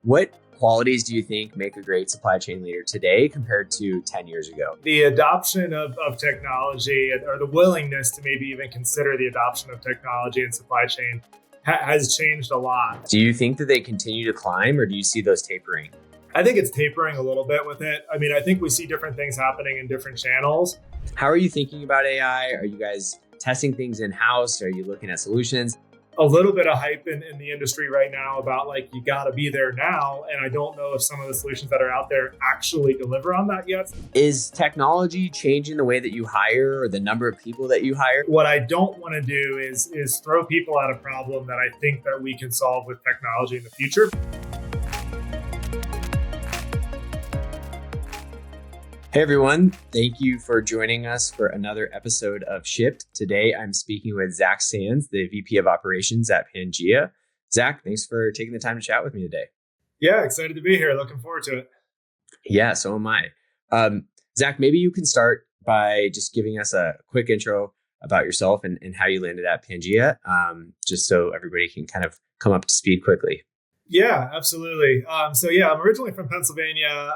What qualities do you think make a great supply chain leader today compared to 10 years ago? The adoption of technology, or the willingness to maybe even consider the adoption of technology in supply chain has changed a lot. Do you think that they continue to climb, or do you see those tapering? I think it's tapering a little bit with it. I mean, I think we see different things happening in different channels. How are you thinking about AI? Are you guys testing things in-house? Are you looking at solutions? A little bit of hype in the industry right now about like, you got to be there now. And I don't know if some of the solutions that are out there actually deliver on that yet. Is technology changing the way that you hire or the number of people that you hire? What I don't want to do is throw people at a problem that I think that we can solve with technology in the future. Hey everyone, thank you for joining us for another episode of Shipped. Today I'm speaking with Zach Sands, the VP of Operations at Pangaea. Zach, thanks for taking the time to chat with me today. Yeah, excited to be here. Looking forward to it. Yeah, so am I. Zach, maybe you can start by just giving us a quick intro about yourself and how you landed at Pangaea, just so everybody can kind of come up to speed quickly. Yeah, absolutely. I'm originally from Pennsylvania.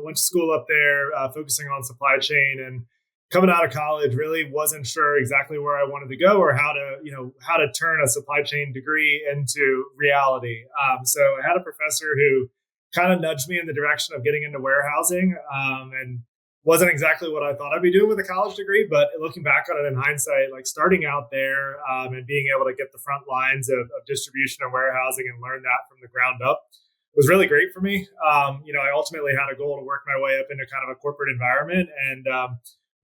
Went to school up there, focusing on supply chain, and coming out of college, really wasn't sure exactly where I wanted to go or how to turn a supply chain degree into reality. So I had a professor who kind of nudged me in the direction of getting into warehousing, and wasn't exactly what I thought I'd be doing with a college degree, but looking back on it in hindsight, like starting out there and being able to get the front lines of distribution and warehousing and learn that from the ground up was really great for me. I ultimately had a goal to work my way up into kind of a corporate environment and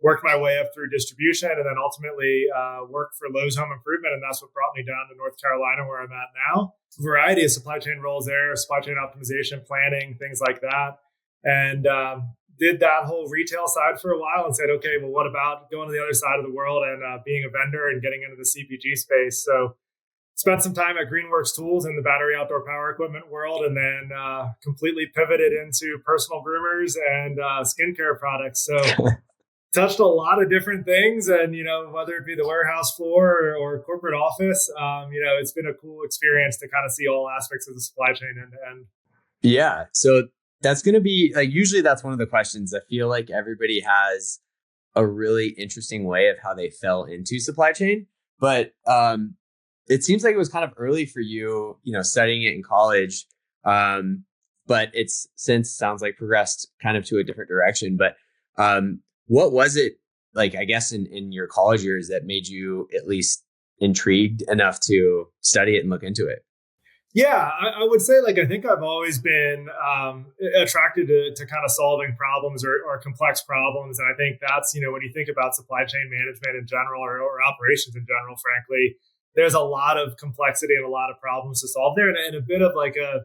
worked my way up through distribution, and then ultimately worked for Lowe's Home Improvement. And that's what brought me down to North Carolina, where I'm at now. A variety of supply chain roles there, supply chain optimization, planning, things like that. And did that whole retail side for a while and said, okay, well, what about going to the other side of the world and being a vendor and getting into the CPG space? So spent some time at Greenworks Tools in the battery outdoor power equipment world, and then completely pivoted into personal groomers and skincare products. So touched a lot of different things, and whether it be the warehouse floor or corporate office, it's been a cool experience to kind of see all aspects of the supply chain end to end. Yeah. So that's going to be like, usually that's one of the questions. I feel like everybody has a really interesting way of how they fell into supply chain, but it seems like it was kind of early for you, studying it in college. But it's since sounds like progressed kind of to a different direction. But what was it like, I guess, in your college years that made you at least intrigued enough to study it and look into it? Yeah, I would say, I think I've always been attracted to kind of solving problems or complex problems. And I think that's, when you think about supply chain management in general or operations in general, frankly, there's a lot of complexity and a lot of problems to solve there, and a bit of like a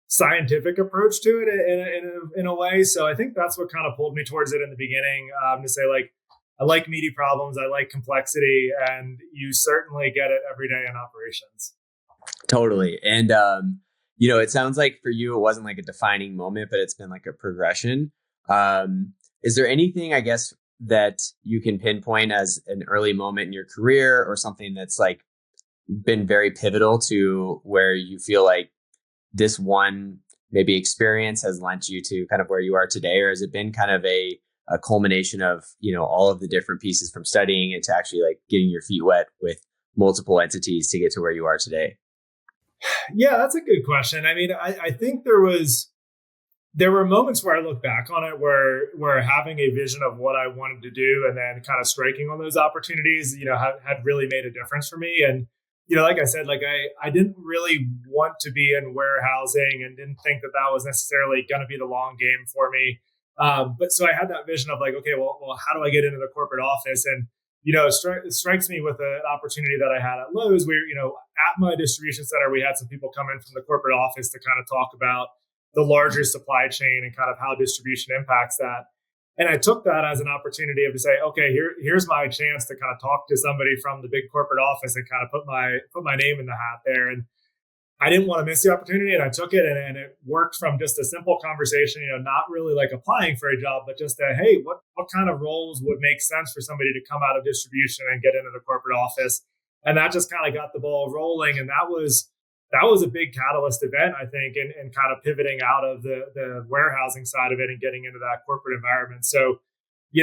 scientific approach to it in a way. So I think that's what kind of pulled me towards it in the beginning, to say, I like meaty problems, I like complexity, and you certainly get it every day in operations. Totally. And, it sounds like for you, it wasn't like a defining moment, but it's been like a progression. Is there anything, I guess, that you can pinpoint as an early moment in your career or something that's like been very pivotal to where you feel like this one maybe experience has lent you to kind of where you are today? Or has it been kind of a culmination of, all of the different pieces from studying and to actually like getting your feet wet with multiple entities to get to where you are today? Yeah, that's a good question. I mean, I think there were moments where I look back on it where having a vision of what I wanted to do and then kind of striking on those opportunities, had really made a difference for me. And, like I said, I didn't really want to be in warehousing and didn't think that was necessarily going to be the long game for me. But so I had that vision of okay, well, how do I get into the corporate office? And it strikes me with an opportunity that I had at Lowe's where, at my distribution center, we had some people come in from the corporate office to kind of talk about the larger supply chain and kind of how distribution impacts that. And I took that as an opportunity to say, okay, here's my chance to kind of talk to somebody from the big corporate office and kind of put my name in the hat there. And I didn't want to miss the opportunity, and I took it, and it worked from just a simple conversation, not really like applying for a job, but just hey, what kind of roles would make sense for somebody to come out of distribution and get into the corporate office? And that just kind of got the ball rolling. And that was that was a big catalyst event, I think, and kind of pivoting out of the warehousing side of it and getting into that corporate environment. So,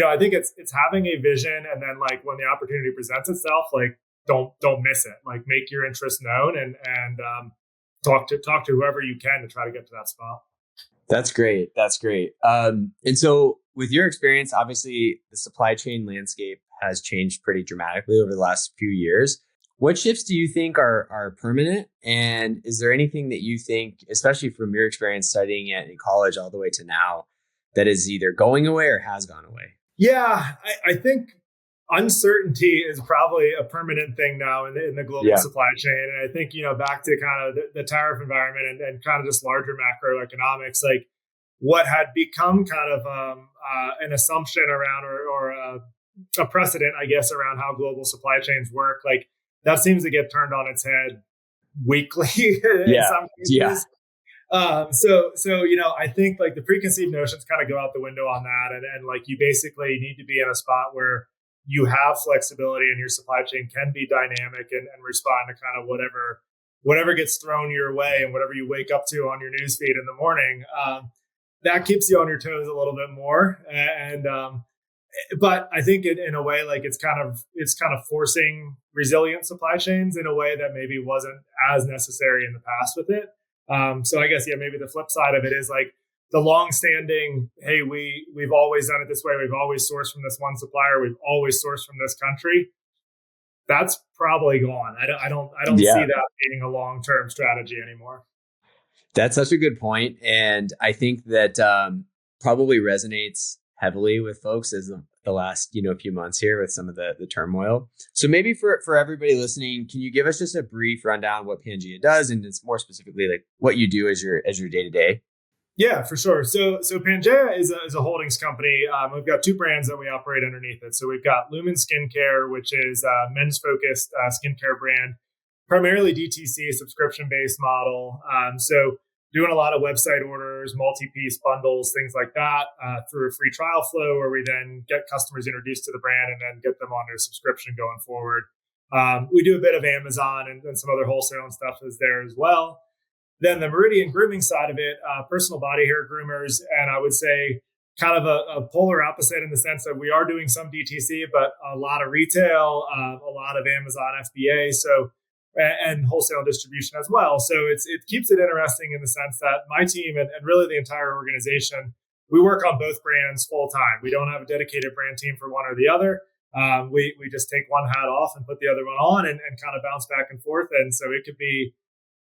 I think it's having a vision, and then like when the opportunity presents itself, like don't miss it. Like make your interest known, and talk to whoever you can to try to get to that spot. That's great. That's great. And so with your experience, obviously the supply chain landscape has changed pretty dramatically over the last few years. What shifts do you think are permanent? And is there anything that you think, especially from your experience studying it in college all the way to now, that is either going away or has gone away? Yeah, I think uncertainty is probably a permanent thing now in the global supply chain. And I think, back to kind of the tariff environment and kind of just larger macroeconomics, like what had become kind of an assumption around or a precedent, I guess, around how global supply chains work, like that seems to get turned on its head weekly in some cases. I think like the preconceived notions kind of go out the window on that. And like you basically need to be in a spot where you have flexibility and your supply chain can be dynamic and respond to kind of whatever gets thrown your way and whatever you wake up to on your newsfeed in the morning. That keeps you on your toes a little bit more. But I think in a way, like it's kind of forcing resilient supply chains in a way that maybe wasn't as necessary in the past with it. So I guess, maybe the flip side of it is like the long-standing, hey, we've always done it this way. We've always sourced from this one supplier. We've always sourced from this country. That's probably gone. I don't see that being a long-term strategy anymore. That's such a good point. And I think that probably resonates heavily with folks as the last, few months here with some of the turmoil. So maybe for everybody listening, can you give us just a brief rundown what Pangaea does, and it's more specifically like what you do as your day-to-day? Yeah, for sure. So Pangaea is a holdings company. We've got two brands that we operate underneath it. So we've got Lumen Skincare, which is a men's-focused skincare brand, primarily DTC, subscription-based model. So doing a lot of website orders, multi-piece bundles, things like that, through a free trial flow where we then get customers introduced to the brand and then get them on their subscription going forward. We do a bit of Amazon and some other wholesale and stuff is there as well. Then the Meridian grooming side of it, personal body hair groomers, and I would say kind of a polar opposite in the sense that we are doing some DTC, but a lot of retail, a lot of Amazon FBA. So and wholesale distribution as well. So it keeps it interesting in the sense that my team and really the entire organization, we work on both brands full time. We don't have a dedicated brand team for one or the other. We just take one hat off and put the other one on and kind of bounce back and forth. And so it could be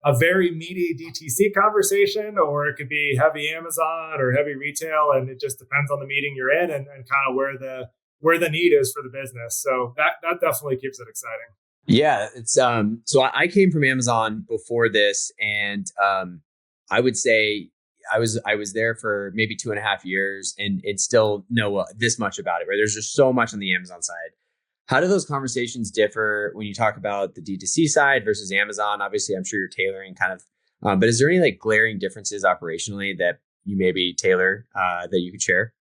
a very meaty DTC conversation, or it could be heavy Amazon or heavy retail. And it just depends on the meeting you're in and kind of where the need is for the business. So that definitely keeps it exciting. Yeah, it's so I came from Amazon before this, and I would say I was there for maybe 2.5 years and still know this much about it, right? There's just so much on the Amazon side. How do those conversations differ when you talk about the D2C side versus Amazon? Obviously, I'm sure you're tailoring kind of, but is there any like glaring differences operationally that you maybe tailor that you could share?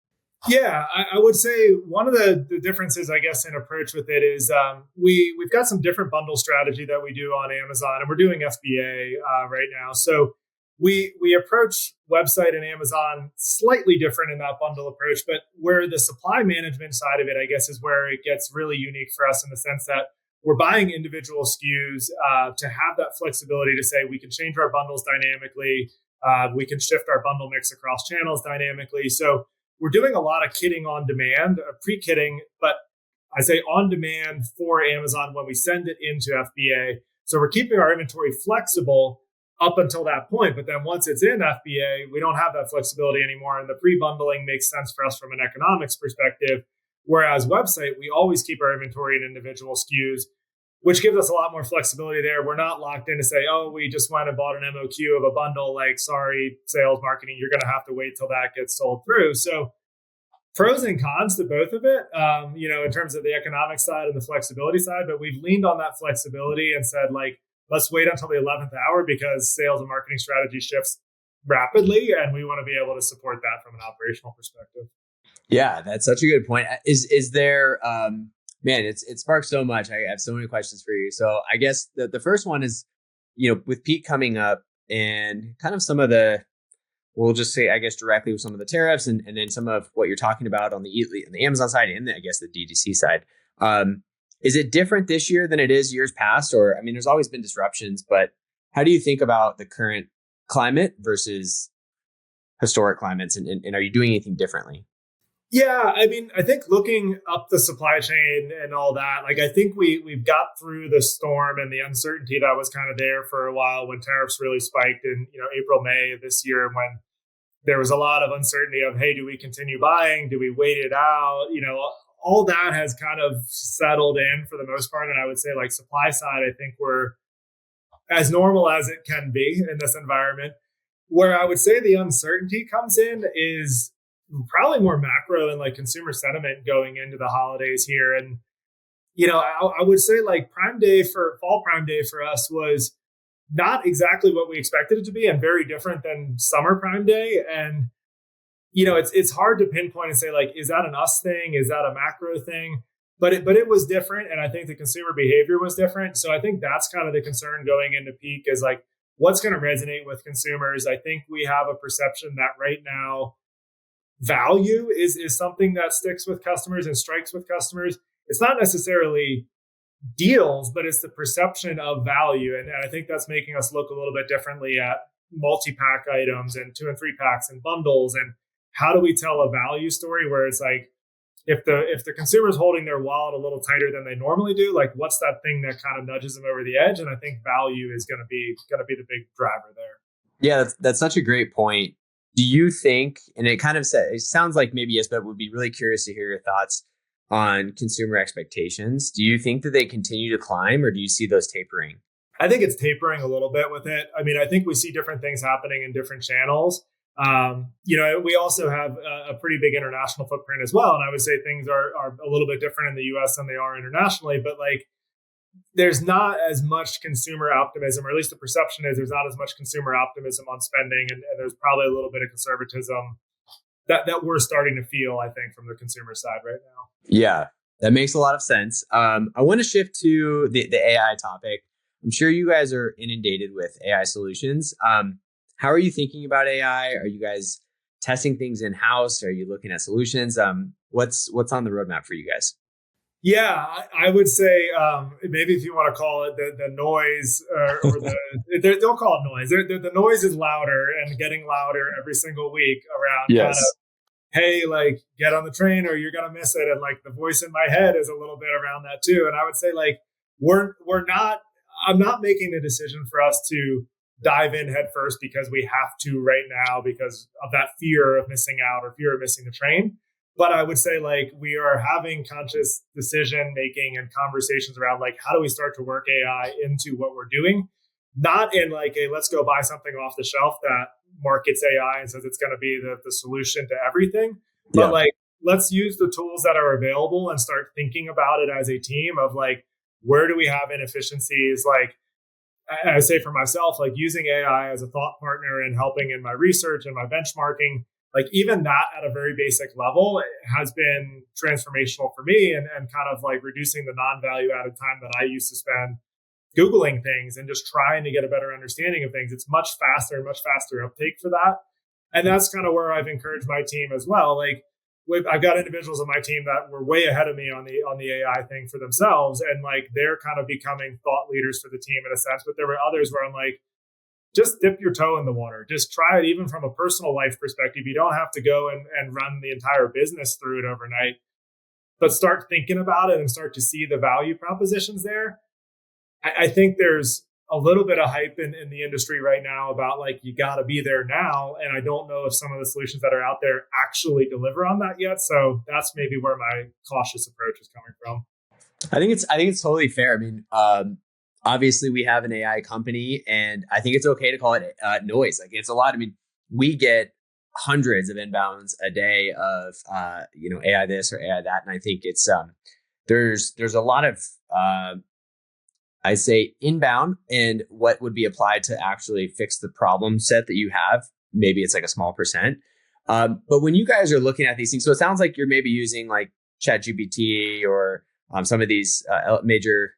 Yeah, I would say one of the differences, I guess, in approach with it is we've got some different bundle strategy that we do on Amazon, and we're doing FBA right now. So we approach website and Amazon slightly different in that bundle approach, but where the supply management side of it, I guess, is where it gets really unique for us in the sense that we're buying individual SKUs to have that flexibility to say we can change our bundles dynamically, we can shift our bundle mix across channels dynamically. So we're doing a lot of kitting on demand, pre-kitting, but I say on demand for Amazon when we send it into FBA. So we're keeping our inventory flexible up until that point. But then once it's in FBA, we don't have that flexibility anymore. And the pre-bundling makes sense for us from an economics perspective. Whereas website, we always keep our inventory in individual SKUs, which gives us a lot more flexibility there. We're not locked in to say, oh, we just went and bought an MOQ of a bundle. Like, sorry, sales marketing, you're going to have to wait till that gets sold through. So pros and cons to both of it, in terms of the economic side and the flexibility side. But we've leaned on that flexibility and said, like, let's wait until the 11th hour because sales and marketing strategy shifts rapidly. And we want to be able to support that from an operational perspective. Yeah, that's such a good point. Is there, man, it sparks so much. I have so many questions for you. So I guess the first one is, with peak coming up and kind of some of the, we'll just say, I guess, directly with some of the tariffs and then some of what you're talking about on the Amazon side and I guess the DTC side. Is it different this year than it is years past? Or, I mean, there's always been disruptions, but how do you think about the current climate versus historic climates? And are you doing anything differently? Yeah, I mean, I think looking up the supply chain and all that, like I think we've got through the storm and the uncertainty that was kind of there for a while when tariffs really spiked in, April, May of this year, when there was a lot of uncertainty of, hey, do we continue buying? Do we wait it out? All that has kind of settled in for the most part. And I would say like supply side, I think we're as normal as it can be in this environment. Where I would say the uncertainty comes in is probably more macro and like consumer sentiment going into the holidays here. And, I would say like fall Prime Day for us was not exactly what we expected it to be and very different than summer Prime Day. And, it's hard to pinpoint and say like, is that an us thing? Is that a macro thing? But it was different. And I think the consumer behavior was different. So I think that's kind of the concern going into peak is like, what's going to resonate with consumers? I think we have a perception that right now, value is something that sticks with customers and strikes with customers. It's not necessarily deals, but it's the perception of value. And I think that's making us look a little bit differently at multi-pack items and 2 and 3 packs and bundles. And how do we tell a value story where it's like, if the consumer is holding their wallet a little tighter than they normally do, like what's that thing that kind of nudges them over the edge? And I think value is going to be the big driver there. Yeah, that's such a great point. Do you think, and it sounds like maybe yes, but would be really curious to hear your thoughts on consumer expectations. Do you think that they continue to climb or do you see those tapering? I think it's tapering a little bit with it. I mean, I think we see different things happening in different channels. We also have a pretty big international footprint as well. And I would say things are a little bit different in the US than they are internationally, but like, there's not as much consumer optimism, or at least the perception is there's not as much consumer optimism on spending. And there's probably a little bit of conservatism that we're starting to feel, I think, from the consumer side right now. Yeah, that makes a lot of sense. I want to shift to the AI topic. I'm sure you guys are inundated with AI solutions. How are you thinking about AI? Are you guys testing things in-house? Are you looking at solutions? What's on the roadmap for you guys? Yeah, I would say maybe if you want to call it the noise or don't call it noise. The noise is louder and getting louder every single week around kind of, hey, like get on the train or you're going to miss it. And like the voice in my head is a little bit around that too. And I would say like, I'm not making the decision for us to dive in head first because we have to right now because of that fear of missing out or fear of missing the train. But I would say like we are having conscious decision making and conversations around like how do we start to work AI into what we're doing? Not in like a let's go buy something off the shelf that markets AI and says it's going to be the solution to everything. But like let's use the tools that are available and start thinking about it as a team of like where do we have inefficiencies? Like I say for myself, like using AI as a thought partner and helping in my research and my benchmarking. Like even that at a very basic level has been transformational for me and kind of like reducing the non-value added time that I used to spend Googling things and just trying to get a better understanding of things. It's much faster uptake for that. And that's kind of where I've encouraged my team as well. Like I've got individuals on my team that were way ahead of me on the AI thing for themselves. And like they're kind of becoming thought leaders for the team in a sense. But there were others where I'm like, just dip your toe in the water. Just try it even from a personal life perspective. You don't have to go and run the entire business through it overnight, but start thinking about it and start to see the value propositions there. I think there's a little bit of hype in the industry right now about like, you got to be there now. And I don't know if some of the solutions that are out there actually deliver on that yet. So that's maybe where my cautious approach is coming from. I think it's totally fair. I mean, obviously, we have an AI company, and I think it's okay to call it noise. Like it's a lot. I mean, we get hundreds of inbounds a day of AI this or AI that, and I think it's there's a lot of I say inbound and what would be applied to actually fix the problem set that you have. Maybe it's like a small percent, but when you guys are looking at these things, so it sounds like you're maybe using like ChatGPT or some of these major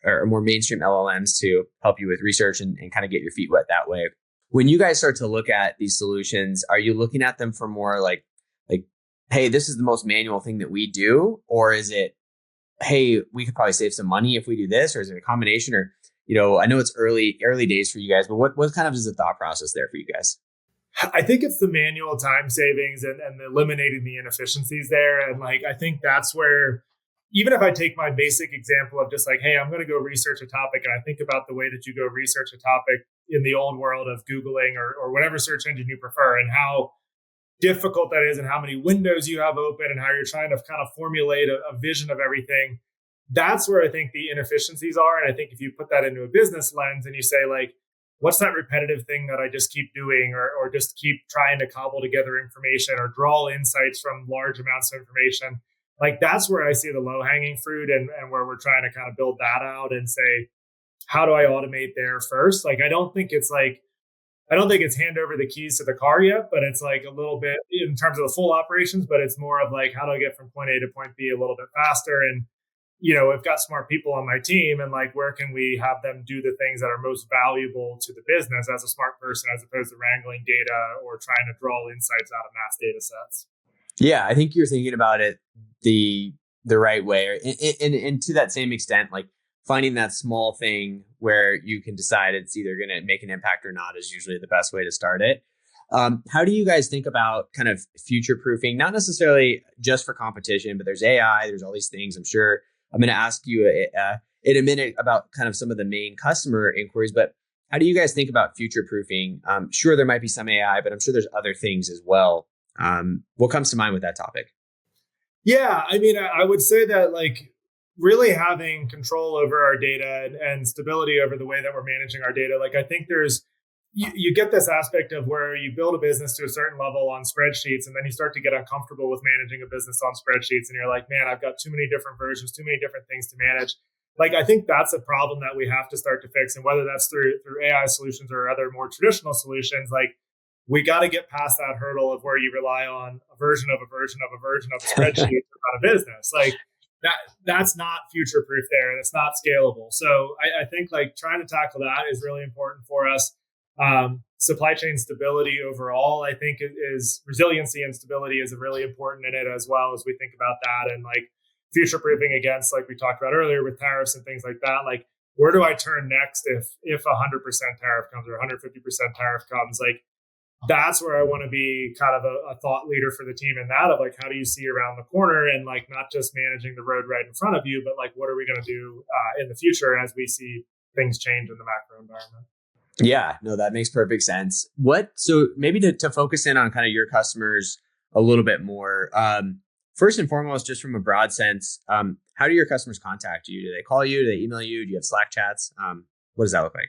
or more mainstream LLMs to help you with research and kind of get your feet wet that way. When you guys start to look at these solutions, are you looking at them for more like, hey, this is the most manual thing that we do? Or is it, hey, we could probably save some money if we do this? Or is it a combination? Or, I know it's early days for you guys, but what kind of is the thought process there for you guys? I think it's the manual time savings and eliminating the inefficiencies there. And like, I think that's where, even if I take my basic example of just like, hey, I'm going to go research a topic, and I think about the way that you go research a topic in the old world of Googling or whatever search engine you prefer, and how difficult that is and how many windows you have open and how you're trying to kind of formulate a vision of everything. That's where I think the inefficiencies are. And I think if you put that into a business lens and you say like, what's that repetitive thing that I just keep doing or just keep trying to cobble together information or draw insights from large amounts of information? Like that's where I see the low hanging fruit and where we're trying to kind of build that out and say, how do I automate there first? Like, I don't think it's hand over the keys to the car yet, but it's like a little bit in terms of the full operations, but it's more of like, how do I get from point A to point B a little bit faster? And, I've got smart people on my team, and like, where can we have them do the things that are most valuable to the business as a smart person, as opposed to wrangling data or trying to draw insights out of mass data sets? Yeah, I think you're thinking about it the right way. And to that same extent, like finding that small thing where you can decide it's either going to make an impact or not is usually the best way to start it. How do you guys think about kind of future proofing? Not necessarily just for competition, but there's AI, there's all these things. I'm sure I'm going to ask you in a minute about kind of some of the main customer inquiries, but how do you guys think about future proofing? Sure, there might be some AI, but I'm sure there's other things as well. What comes to mind with that topic? Yeah, I mean, I would say that like really having control over our data and stability over the way that we're managing our data. Like, I think you get this aspect of where you build a business to a certain level on spreadsheets, and then you start to get uncomfortable with managing a business on spreadsheets. And you're like, man, I've got too many different versions, too many different things to manage. Like, I think that's a problem that we have to start to fix. And whether that's through AI solutions or other more traditional solutions, like we got to get past that hurdle of where you rely on a version of a version of a version of a spreadsheet about a business. Like that's not future proof there, and it's not scalable. So I think like trying to tackle that is really important for us. Supply chain stability overall, I think is resiliency and stability is really important in it as well, as we think about that, and like future proofing against, like we talked about earlier with tariffs and things like that. Like, where do I turn next if 100% tariff comes or 150% tariff comes? Like, that's where I want to be kind of a thought leader for the team in that of like, how do you see around the corner and like not just managing the road right in front of you, but like, what are we going to do in the future as we see things change in the macro environment? Yeah, no, that makes perfect sense. So maybe to focus in on kind of your customers a little bit more, first and foremost, just from a broad sense, how do your customers contact you? Do they call you? Do they email you? Do you have Slack chats? What does that look like?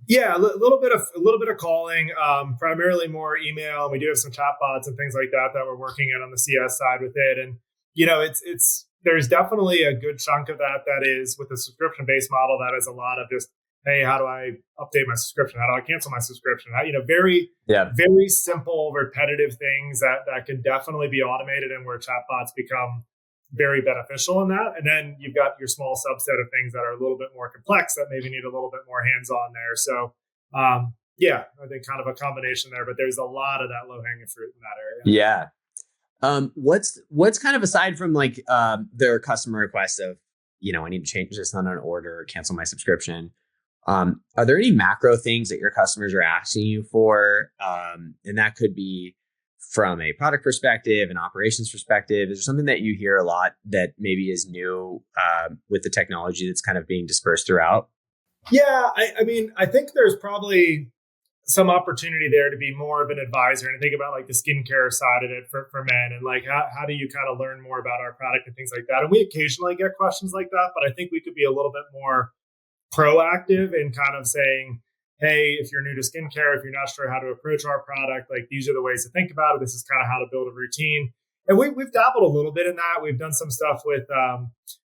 Yeah, a little bit of calling, primarily more email. We do have some chatbots and things like that we're working on the CS side with it. And it's there's definitely a good chunk of that is with a subscription based model. That is a lot of just, hey, how do I update my subscription? How do I cancel my subscription? Very simple, repetitive things that can definitely be automated, and where chatbots become very beneficial in that. And then you've got your small subset of things that are a little bit more complex that maybe need a little bit more hands-on there. So I think kind of a combination there, but there's a lot of that low-hanging fruit in that area. Yeah. What's kind of aside from like their customer requests of, I need to change this on an order or cancel my subscription. Are there any macro things that your customers are asking you for? And that could be from a product perspective, an operations perspective. Is there something that you hear a lot that maybe is new with the technology that's kind of being dispersed throughout? Yeah, I mean, I think there's probably some opportunity there to be more of an advisor, and think about like the skincare side of it for men, and like how do you kind of learn more about our product and things like that. And we occasionally get questions like that, but I think we could be a little bit more proactive in kind of saying, hey, if you're new to skincare, if you're not sure how to approach our product, like these are the ways to think about it. This is kind of how to build a routine. And we've dabbled a little bit in that. We've done some stuff with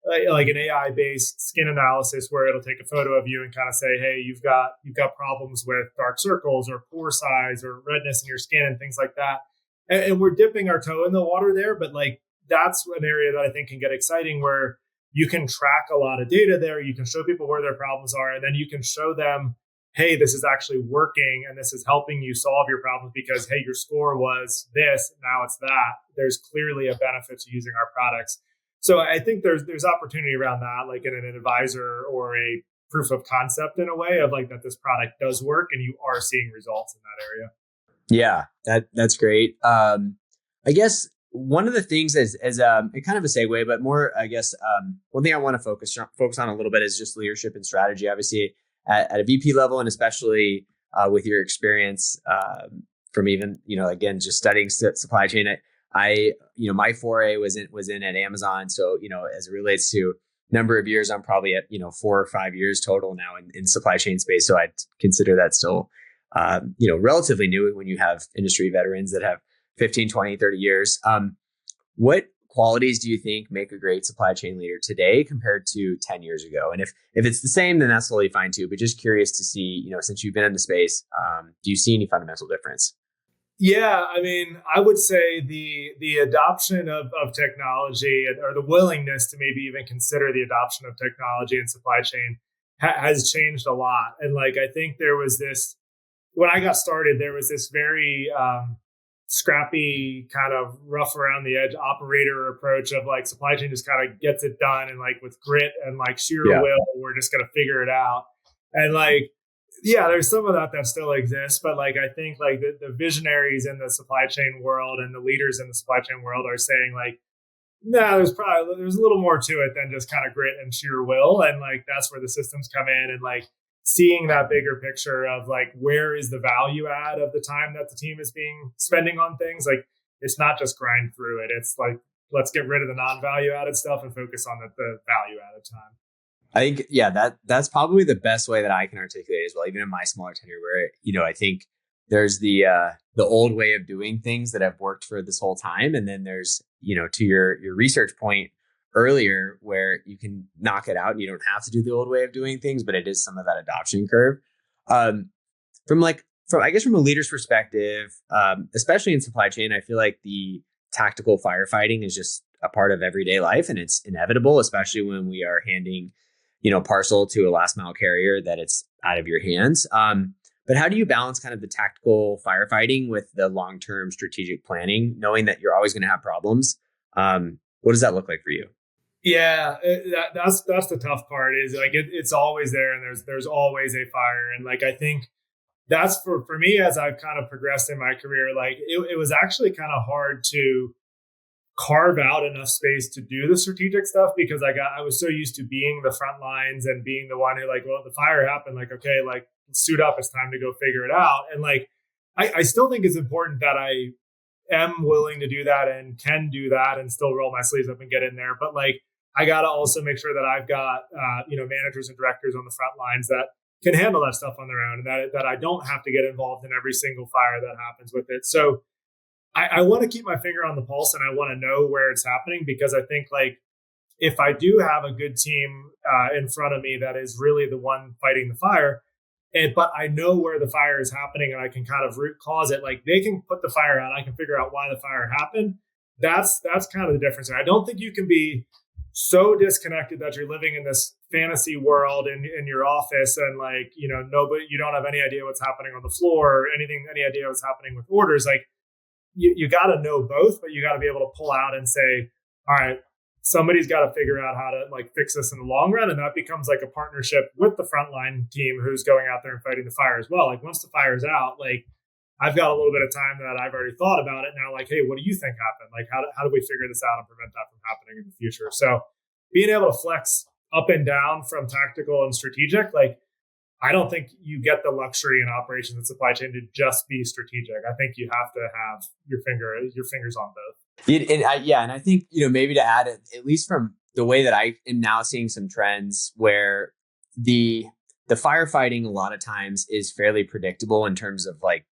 like an AI-based skin analysis where it'll take a photo of you and kind of say, hey, you've got problems with dark circles or pore size or redness in your skin and things like that. And we're dipping our toe in the water there, but like that's an area that I think can get exciting where you can track a lot of data there. You can show people where their problems are, and then you can show them, hey, this is actually working and this is helping you solve your problems because, hey, your score was this, now it's that. There's clearly a benefit to using our products. So I think there's opportunity around that, like in an advisor or a proof of concept in a way of like that this product does work and you are seeing results in that area. Yeah, that's great. I guess one of the things is kind of a segue, but more, I guess, one thing I want to focus on a little bit is just leadership and strategy. Obviously, at a VP level, and especially with your experience from even, again, just studying supply chain. I my foray was in at Amazon. So, as it relates to number of years, I'm probably at, 4 or 5 years total now in supply chain space. So I consider that still, relatively new when you have industry veterans that have 15, 20, 30 years. What qualities do you think make a great supply chain leader today compared to 10 years ago? And if it's the same, then that's totally fine too. But just curious to see, since you've been in the space, do you see any fundamental difference? Yeah, I mean, I would say the adoption of technology or the willingness to maybe even consider the adoption of technology in supply chain has changed a lot. And like, I think there was this, when I got started, there was this very scrappy kind of rough around the edge operator approach of like supply chain just kind of gets it done. And like with grit and like sheer will, we're just going to figure it out. And like, yeah, there's some of that still exists, but like I think like the visionaries in the supply chain world and the leaders in the supply chain world are saying like, no, there's a little more to it than just kind of grit and sheer will, and like that's where the systems come in, and like seeing that bigger picture of like where is the value add of the time that the team is spending on things. Like it's not just grind through it. It's like let's get rid of the non-value added stuff and focus on the value added time. I think, yeah, that's probably the best way that I can articulate as well, even in my smaller tenure, where, I think there's the old way of doing things that have worked for this whole time. And then there's, to your research point earlier, where you can knock it out and you don't have to do the old way of doing things, but it is some of that adoption curve. From a leader's perspective, especially in supply chain, I feel like the tactical firefighting is just a part of everyday life, and it's inevitable, especially when we are handing parcel to a last mile carrier that it's out of your hands. But how do you balance kind of the tactical firefighting with the long-term strategic planning, knowing that you're always going to have problems? What does that look like for you? Yeah, that's the tough part is like it's always there, and there's always a fire. And like, I think that's for me, as I've kind of progressed in my career, like it was actually kind of hard to carve out enough space to do the strategic stuff because I was so used to being the front lines and being the one who like, well, the fire happened, like, okay, like suit up, it's time to go figure it out. And like, I still think it's important that I am willing to do that and can do that and still roll my sleeves up and get in there. But like, I got to also make sure that I've got, managers and directors on the front lines that can handle that stuff on their own, and that I don't have to get involved in every single fire that happens with it. So I want to keep my finger on the pulse, and I want to know where it's happening, because I think like if I do have a good team in front of me that is really the one fighting the fire, but I know where the fire is happening and I can kind of root cause it, like they can put the fire out, I can figure out why the fire happened. That's kind of the difference. And I don't think you can be so disconnected that you're living in this fantasy world in your office and like, you don't have any idea what's happening on the floor or any idea what's happening with orders. Like you got to know both, but you got to be able to pull out and say, all right, somebody's got to figure out how to like fix this in the long run. And that becomes like a partnership with the frontline team who's going out there and fighting the fire as well. Like once the fire's out, like I've got a little bit of time that I've already thought about it now. Like, hey, what do you think happened? Like, how do we figure this out and prevent that from happening in the future? So being able to flex up and down from tactical and strategic, like, I don't think you get the luxury in operations and supply chain to just be strategic. I think you have to have your fingers on both. And I think, maybe to add it, at least from the way that I am now seeing some trends where the firefighting a lot of times is fairly predictable in terms of like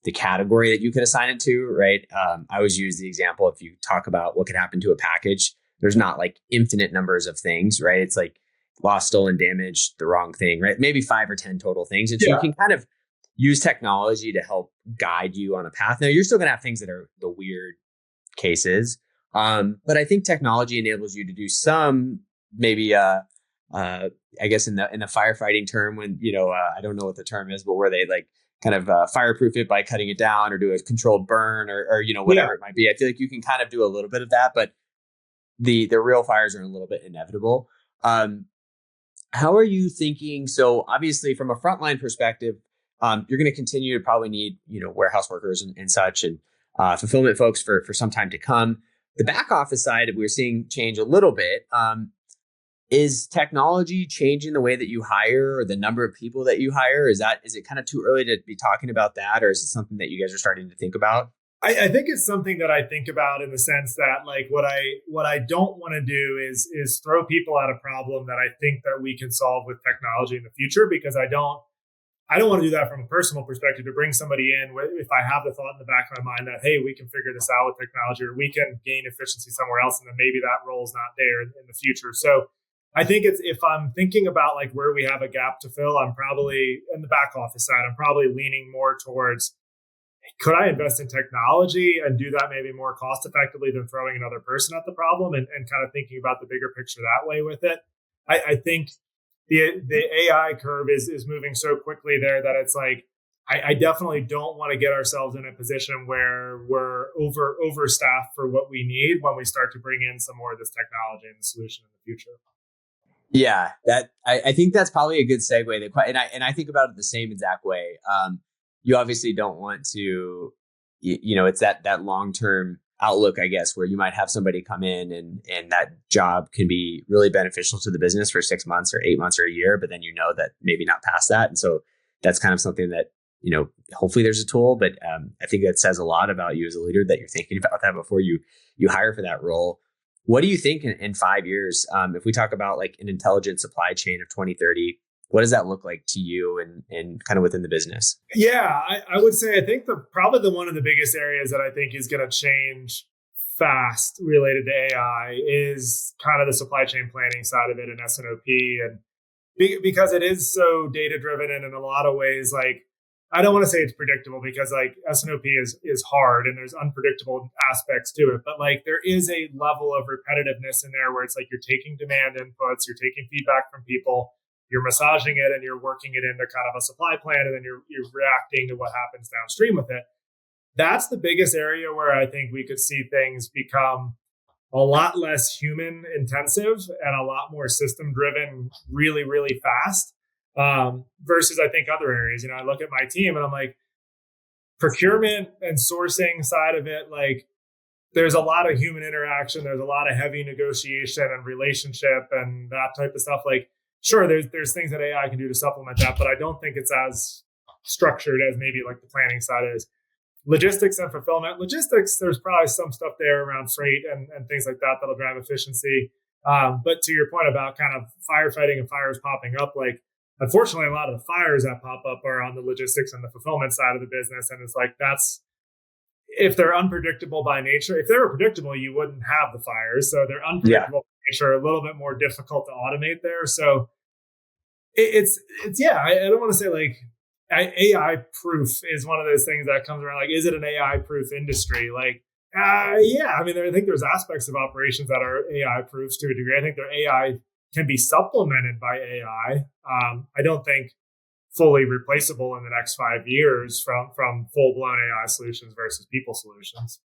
the category that you could assign it to, right? I always use the example, if you talk about what could happen to a package, there's not like infinite numbers of things, right? It's like lost, stolen, damaged, the wrong thing, right? Maybe 5 or 10 total things. And so you can kind of use technology to help guide you on a path. Now, you're still going to have things that are the weird cases. But I think technology enables you to do some maybe I guess in the firefighting term, when I don't know what the term is, but where they like kind of fireproof it by cutting it down or do a controlled burn or Yeah. whatever it might be. I feel like you can kind of do a little bit of that, but the real fires are a little bit inevitable. How are you thinking? So obviously, from a frontline perspective, you're going to continue to probably need warehouse workers and such, and fulfillment folks for some time to come. The back office side, we're seeing change a little bit. Is technology changing the way that you hire or the number of people that you hire? Is it kind of too early to be talking about that, or is it something that you guys are starting to think about? I think it's something that I think about in the sense that like what I don't want to do is throw people at a problem that I think that we can solve with technology in the future, because I don't want to do that from a personal perspective, to bring somebody in if I have the thought in the back of my mind that, hey, we can figure this out with technology, or we can gain efficiency somewhere else, and then maybe that role's not there in the future. So I think if I'm thinking about like where we have a gap to fill, I'm probably in the back office side. I'm probably leaning more towards, could I invest in technology and do that maybe more cost effectively than throwing another person at the problem, and kind of thinking about the bigger picture that way with it. I think the AI curve is moving so quickly there that it's like, I definitely don't want to get ourselves in a position where we're overstaffed for what we need when we start to bring in some more of this technology and the solution in the future. Yeah, that I think that's probably a good segue. And I think about it the same exact way. You obviously don't want to, it's that long term outlook, I guess, where you might have somebody come in and that job can be really beneficial to the business for 6 months or 8 months or a year, but then that maybe not past that. And so that's kind of something that, hopefully there's a tool, but I think that says a lot about you as a leader that you're thinking about that before you hire for that role. What do you think in 5 years, if we talk about like an intelligent supply chain of 2030, what does that look like to you and kind of within the business? Yeah, I would say I think probably one of the biggest areas that I think is going to change fast related to AI is kind of the supply chain planning side of it and SNOP, and because it is so data driven, and in a lot of ways, like, I don't want to say it's predictable, because like SNOP is hard and there's unpredictable aspects to it, but like there is a level of repetitiveness in there where it's like you're taking demand inputs, you're taking feedback from people, you're massaging it, and you're working it into kind of a supply plan, and then you're reacting to what happens downstream with it. That's the biggest area where I think we could see things become a lot less human intensive and a lot more system driven really, really fast. Versus I think other areas, I look at my team and I'm like, procurement and sourcing side of it, like there's a lot of human interaction. There's a lot of heavy negotiation and relationship and that type of stuff. Like, sure, there's things that AI can do to supplement that, but I don't think it's as structured as maybe like the planning side is. Logistics and fulfillment. Logistics, there's probably some stuff there around freight and things like that that'll drive efficiency. But to your point about kind of firefighting and fires popping up, like, unfortunately, a lot of the fires that pop up are on the logistics and the fulfillment side of the business. And it's like, if they're unpredictable by nature, if they were predictable, you wouldn't have the fires. So they're unpredictable by nature, a little bit more difficult to automate there. So it's I don't want to say like AI proof is one of those things that comes around. Like, is it an AI proof industry? Like, yeah, I mean, I think there's aspects of operations that are AI proofs to a degree. I think their AI can be supplemented by AI. I don't think fully replaceable in the next 5 years from full blown AI solutions versus people solutions.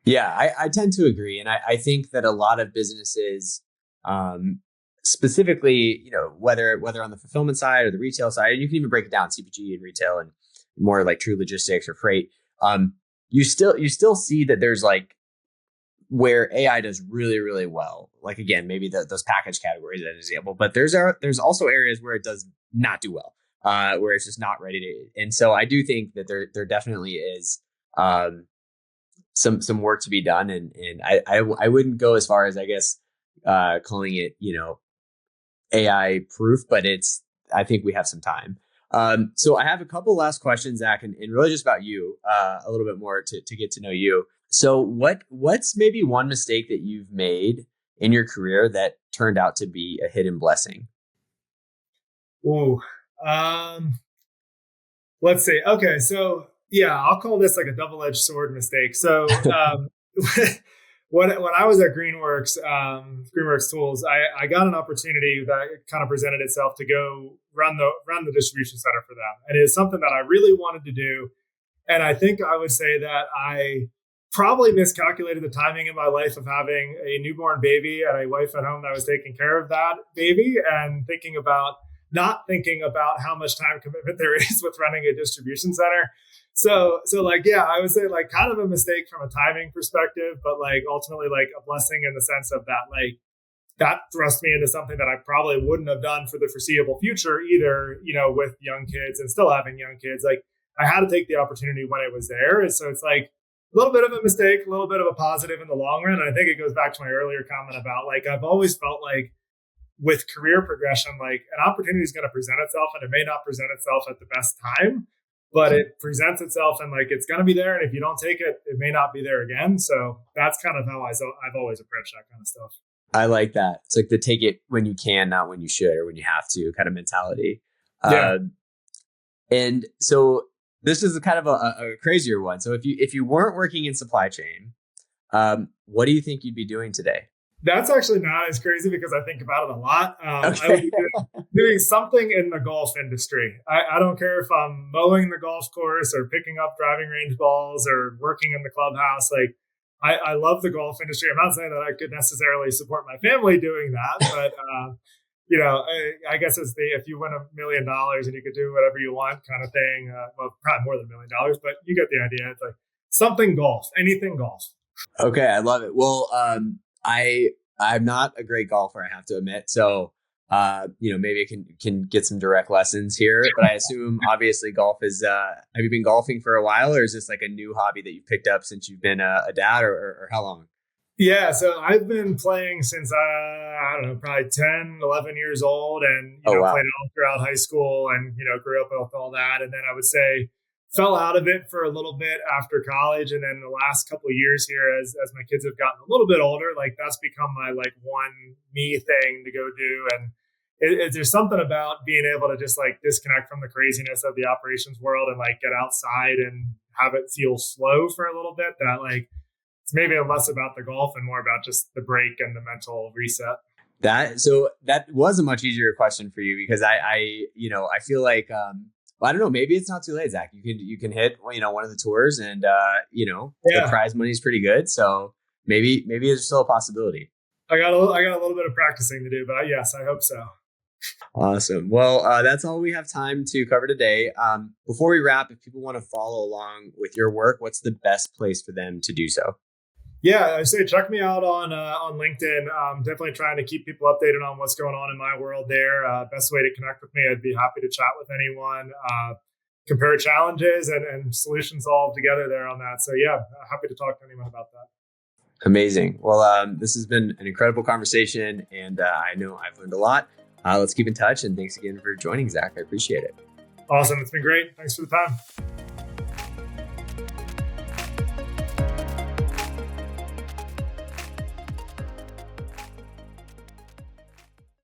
Yeah, I tend to agree. And I think that a lot of businesses, specifically, whether on the fulfillment side or the retail side, and you can even break it down, CPG and retail and more like true logistics or freight, you still see that there's like where AI does really, really well. Like, again, maybe those package categories as an example, but there's also areas where it does not do well, where it's just not ready to. And so I do think that there definitely is some work to be done, and I wouldn't go as far as, I guess, calling it AI proof, but I think we have some time. So I have a couple last questions, Zach, and really just about you, a little bit more to get to know you. So what's maybe one mistake that you've made in your career that turned out to be a hidden blessing? Ooh, let's see. Okay, so yeah, I'll call this like a double-edged sword mistake. So when I was at Greenworks, Greenworks Tools, I got an opportunity that kind of presented itself to go run the distribution center for them, and it's something that I really wanted to do. And I think I would say that I probably miscalculated the timing in my life of having a newborn baby and a wife at home that was taking care of that baby, and not thinking about how much time commitment there is with running a distribution center. So like, yeah, I would say like kind of a mistake from a timing perspective, but like ultimately like a blessing in the sense of that, like that thrust me into something that I probably wouldn't have done for the foreseeable future either, with young kids and still having young kids. Like I had to take the opportunity when it was there. And so it's like a little bit of a mistake, a little bit of a positive in the long run. And I think it goes back to my earlier comment about like, I've always felt like with career progression, like an opportunity is going to present itself, and it may not present itself at the best time, but it presents itself and like it's going to be there. And if you don't take it, it may not be there again. So that's kind of how I've always approached that kind of stuff. I like that. It's like the take it when you can, not when you should or when you have to kind of mentality. Yeah. And so this is kind of a crazier one. So if you weren't working in supply chain, what do you think you'd be doing today? That's actually not as crazy because I think about it a lot. Okay. I would be doing something in the golf industry. I don't care if I'm mowing the golf course or picking up driving range balls or working in the clubhouse. Like I love the golf industry. I'm not saying that I could necessarily support my family doing that, but I guess it's if you win $1 million and you could do whatever you want kind of thing. Well, probably more than $1 million, but you get the idea. It's like something golf, anything golf. Okay, I love it. Well, I'm not a great golfer, I have to admit. So, maybe I can get some direct lessons here. But I assume, obviously, golf is. Have you been golfing for a while, or is this like a new hobby that you picked up since you've been a dad, or how long? Yeah, so I've been playing since I don't know, probably 10, 11 years old, and Wow. played all throughout high school, and grew up with all that, and then I would say fell out of it for a little bit after college, and then the last couple of years here, as my kids have gotten a little bit older, like that's become my like one me thing to go do, and there's something about being able to just like disconnect from the craziness of the operations world and like get outside and have it feel slow for a little bit. That like it's maybe less about the golf and more about just the break and the mental reset. That was a much easier question for you because I feel like I don't know, maybe it's not too late, Zach. You can hit one of the tours and the prize money is pretty good, so maybe there's still a possibility. I got a little bit of practicing to do, but yes, I hope so. Awesome. Well, that's all we have time to cover today. Before we wrap, if people want to follow along with your work, what's the best place for them to do so? Yeah, I say check me out on LinkedIn. Definitely trying to keep people updated on what's going on in my world there. Best way to connect with me, I'd be happy to chat with anyone, compare challenges and solutions all together there on that. So yeah, happy to talk to anyone about that. Amazing. Well, this has been an incredible conversation, and I know I've learned a lot. Let's keep in touch, and thanks again for joining, Zach. I appreciate it. Awesome. It's been great. Thanks for the time.